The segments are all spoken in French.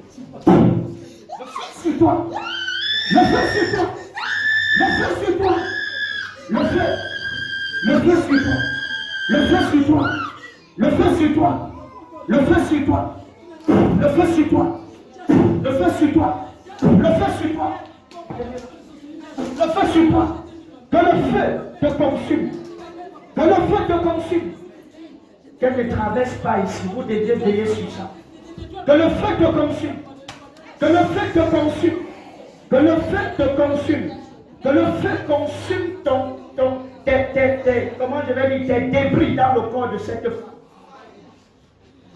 Le feu sur toi. Le feu sur toi. Le feu sur toi. Le feu. Le feu sur toi. Le feu sur toi. Le feu sur toi. Le feu sur toi. Le feu sur toi. Le feu sur toi. Le feu sur toi. Le feu sur toi. Que le feu te consume. Que le feu te consume. Qu'elle ne traverse pas ici. Vous devez veiller sur ça. Que le feu te consume. Que le feu te consume. Que le feu te consume. Que le feu consume comment je vais dire, tes débris dans le corps de cette femme.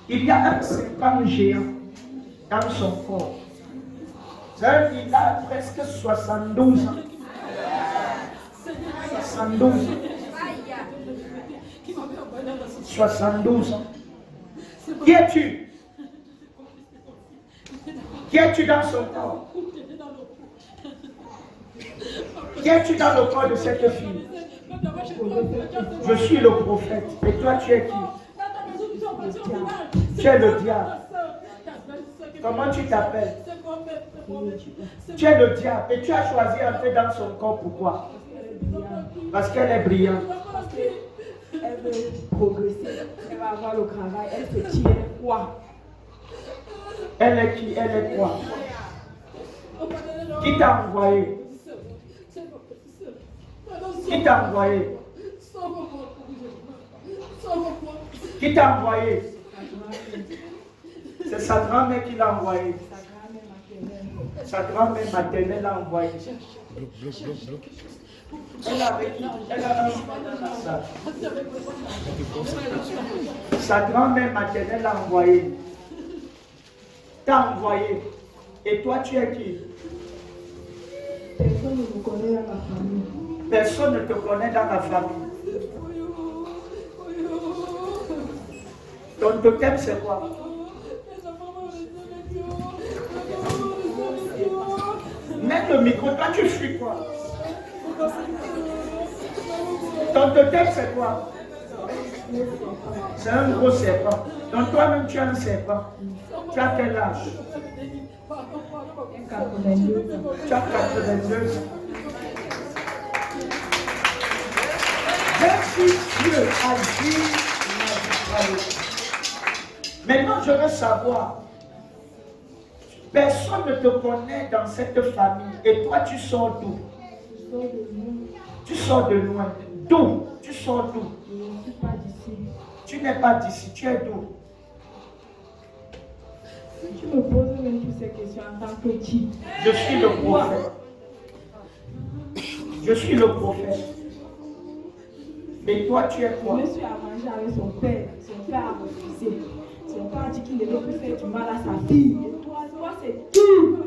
Il y a un serpent géant dans son corps. Il a presque 72 ans. 72 ans. 72 ans. Qui es-tu? Qui es-tu dans son corps? Qui es-tu dans le corps de cette fille? Je suis le prophète. Et toi, tu es qui? Tu es le diable. Comment tu t'appelles? Tu es le diable. Et tu as choisi d'entrer dans son corps. Pourquoi? Parce qu'elle est brillante. Elle veut progresser. Elle va avoir le travail. Elle se tient quoi? Elle est qui? Elle est quoi? Qui t'a envoyé? Qui t'a envoyé? Qui t'a envoyé? C'est sa grand-mère qui l'a envoyé. Sa grand-mère maternelle l'a envoyé. Elle avait qui? Elle a ça. Sa grand-mère maternelle l'a envoyé. T'a envoyé. Et toi, tu es qui? Personne ne vous connaît dans la famille. Personne ne te connaît dans la famille. Ton totem, c'est quoi? Mets le micro, toi tu fuis quoi? Ton totem, c'est quoi? C'est un gros serpent. Donc toi-même, tu as un serpent. Tu as quel âge? Tu as 82 ans. Même si Dieu a dit, maintenant je veux savoir, personne ne te connaît dans cette famille et toi tu sors d'où? Tu sors de loin. D'où? Tu sors d'où? Je ne suis pas d'ici. Tu n'es pas d'ici, tu es d'où? Si tu me poses même toutes ces questions en tant que qui? Je suis le prophète. Je suis le prophète. Et toi, tu es quoi? Je me suis arrangé avec son père. Son père a refusé. Son père a dit qu'il ne veut plus faire du mal à sa fille. Et toi c'est tout.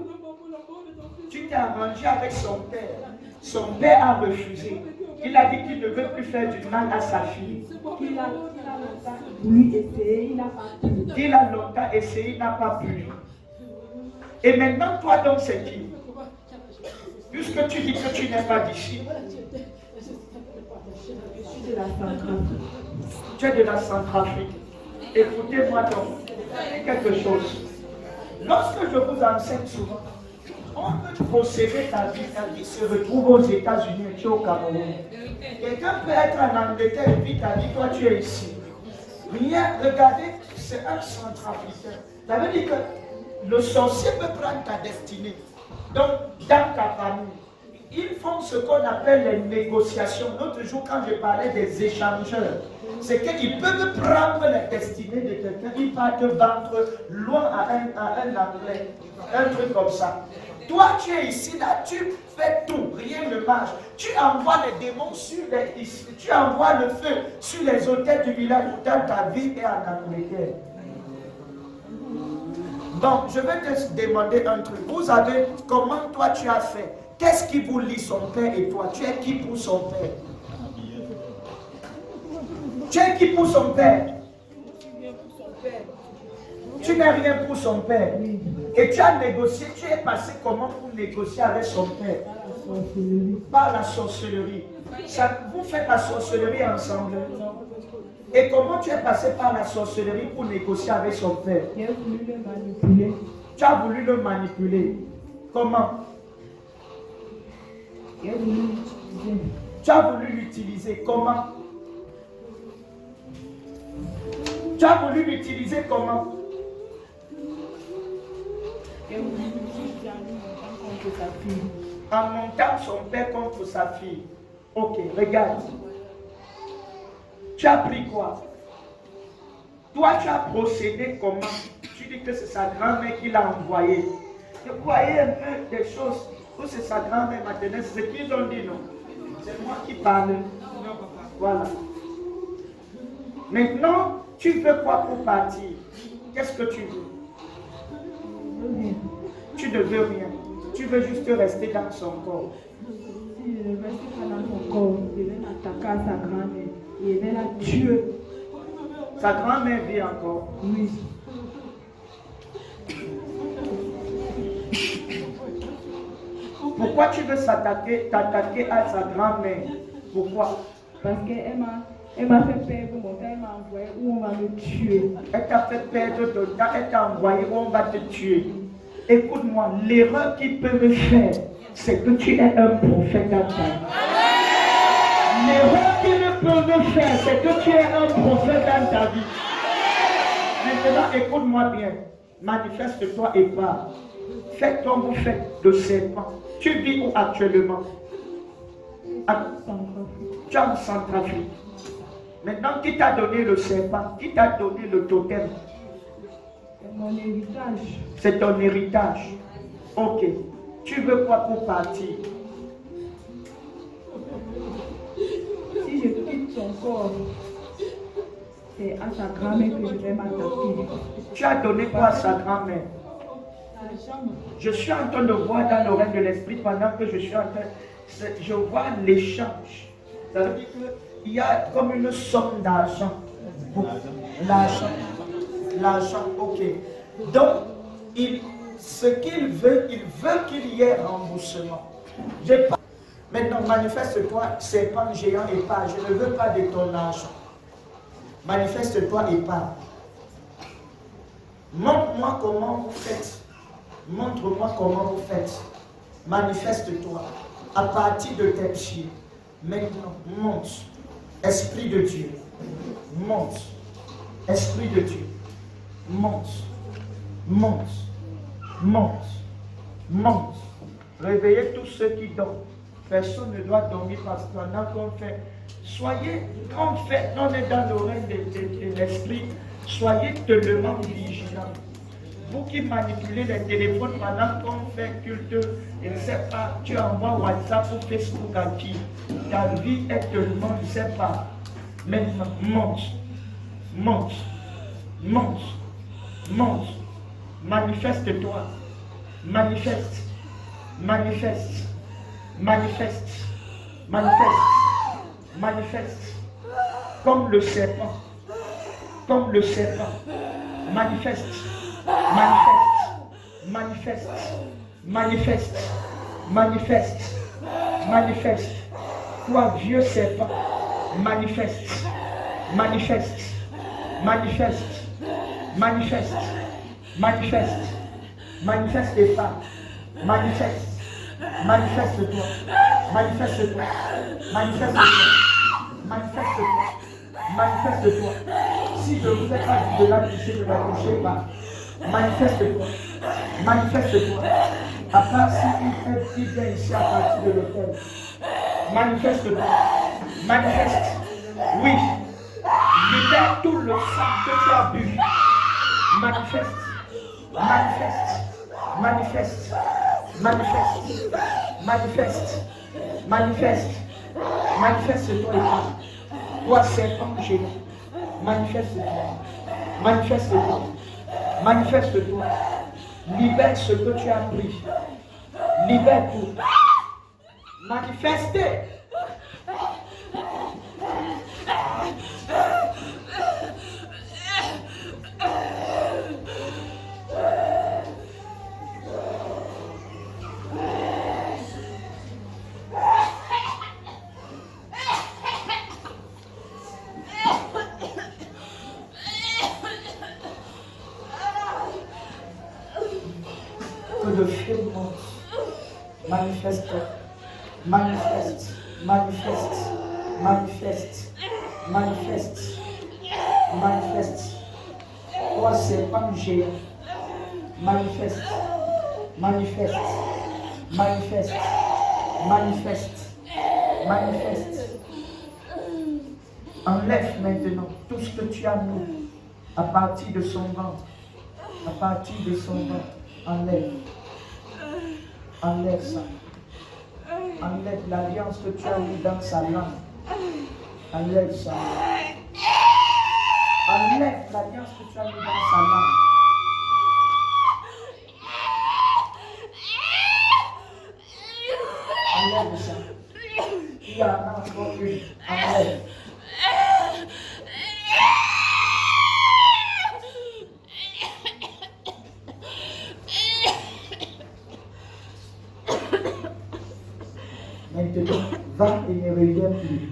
Tu t'es arrangé avec son père. Son père a refusé. Il a dit qu'il ne veut plus faire du mal à sa fille. Il a longtemps voulu essayer, il n'a pas pu. Il a longtemps essayé, il n'a pas pu. Et maintenant, toi donc, c'est qui? Puisque tu dis que tu n'es pas d'ici. Je suis de la Centrafrique. Tu es de la Centrafrique. Écoutez-moi donc quelque chose. Lorsque je vous enseigne souvent, on peut posséder ta vie se retrouve aux États-Unis et tu es au Cameroun. Quelqu'un peut être en Angleterre et puis ta vie, toi tu es ici. Rien, regardez, c'est un centrafricain. Ça veut dire que le sorcier peut prendre ta destinée. Donc, dans ta famille, ils font ce qu'on appelle les négociations. L'autre jour, quand je parlais des échangeurs, c'est qu'ils peuvent prendre la destinée de quelqu'un, ils partent vendre loin à un Anglais, un truc comme ça. Toi, tu es ici, là, tu fais tout, rien ne marche. Tu envoies les démons sur tu envoies le feu sur les hôtels du village, pourtant ta vie est en Angleterre. Bon, je vais te demander un truc. Vous avez, comment toi tu as fait? Qu'est-ce qui vous lie son père et toi? Tu es qui pour son père? Tu es qui pour son père? Tu n'es rien pour son père. Et tu as négocié, tu es passé comment pour négocier avec son père? Par la sorcellerie. Vous faites la sorcellerie ensemble. Et comment tu es passé par la sorcellerie pour négocier avec son père? J'ai voulu le manipuler. Tu as voulu le manipuler. Comment? Tu as voulu l'utiliser. Comment? Tu as voulu l'utiliser comment? En montant son père contre sa fille. Ok, regarde. Tu as pris quoi? Toi, tu as procédé comment? Tu dis que c'est sa grand-mère qui l'a envoyé. Vous voyez un peu des choses où c'est sa grand-mère maternelle, c'est ce qu'ils ont dit, non? C'est moi qui parle. Voilà. Maintenant, tu veux quoi pour partir? Qu'est-ce que tu veux? Tu ne veux rien. Tu veux juste rester dans son corps. Si je ne reste pas dans son corps, je vais l'attaquer à sa grand-mère. Et je vais la tuer. Sa grand-mère vit encore? Oui. Pourquoi tu veux t'attaquer à sa grand-mère? Pourquoi? Parce qu'elle m'a fait perdre mon temps, elle m'a envoyé où on va me tuer. Elle t'a fait perdre ton temps, elle t'a envoyé où on va te tuer. Écoute-moi, l'erreur qu'ils peuvent faire, c'est que tu es un prophète dans ta vie. L'erreur qu'ils peuvent faire, c'est que tu es un prophète dans ta vie. Maintenant, écoute-moi bien. Manifeste-toi et pars. Fais ton bouffet de serpent. Tu vis où actuellement? Tu es en Centrafrique. Maintenant, qui t'a donné le serpent? Qui t'a donné le totem? C'est mon héritage. C'est ton héritage. Ok. Tu veux quoi pour partir? Si je quitte son corps, c'est à sa grand-mère que je vais m'attaquer. Tu as donné quoi à sa grand-mère? L'argent. Je suis en train de voir dans l'oreille de l'esprit pendant que je suis en train. Je vois l'échange. Ça veut dire qu'il y a comme une somme d'argent. L'argent. L'argent, ok. Donc, ce qu'il veut qu'il y ait remboursement. Maintenant, manifeste-toi, serpent géant et pas. Je ne veux pas de ton argent. Manifeste-toi et pas. Montre-moi comment vous faites. Montre-moi comment vous faites. Manifeste-toi à partir de tes pieds. Maintenant, monte. Esprit de Dieu. Monte. Esprit de Dieu. Monte. Monte. Monte. Monte. Réveillez tous ceux qui dorment. Personne ne doit dormir parce que pendant qu'on fait. Soyez, quand on est dans l'oreille de l'esprit, soyez tellement vigilants. Vous qui manipulez les téléphones pendant qu'on fait culte, je ne sais pas, tu envoies WhatsApp ou Facebook à qui? Ta vie est tellement, je ne sais pas. Maintenant, monte, monte, monte, monte. Manifeste-toi. Manifeste, manifeste, manifeste, manifeste, manifeste. Comme le serpent, comme le serpent. Manifeste. Manifeste, manifeste, manifeste, manifeste. Toi, vieux serpent, manifeste, manifeste, manifeste, manifeste, manifeste, manifeste pas, manifeste, manifeste-toi, manifeste-toi, manifeste-toi, manifeste-toi, manifeste-toi. Si je ne vous ai pas dit de la toucher, ne la touchez pas. Manifeste-toi. Manifeste-toi. À part si il vient ici à partir de l'hôtel. Manifeste-toi. Manifeste. Oui. Libère tout le sang que tu as bu. Manifeste. Manifeste. Manifeste. Manifeste. Manifeste. Manifeste. Manifeste-toi et pas. Toi, serpent géant. Manifeste-toi. Manifeste-toi. Manifeste-toi. Libère ce que tu as pris. Libère tout. Manifestez. Que le feu monte. Manifeste. Manifeste. Manifeste. Manifeste. Manifeste. Manifeste. Toi, c'est pas un géant. Manifeste. Manifeste. Manifeste. Manifeste. Manifeste. Enlève maintenant tout ce que tu as mis à partir de son ventre. À partir de son ventre. Enlève. Enlève ça. Enlève l'alliance que tu as mis dans sa langue. Enlève ça. Enlève l'alliance que tu as mis dans sa langue. Enlève ça. Il y en a encore une. Enlève. Maintenant, va et ne reviens plus.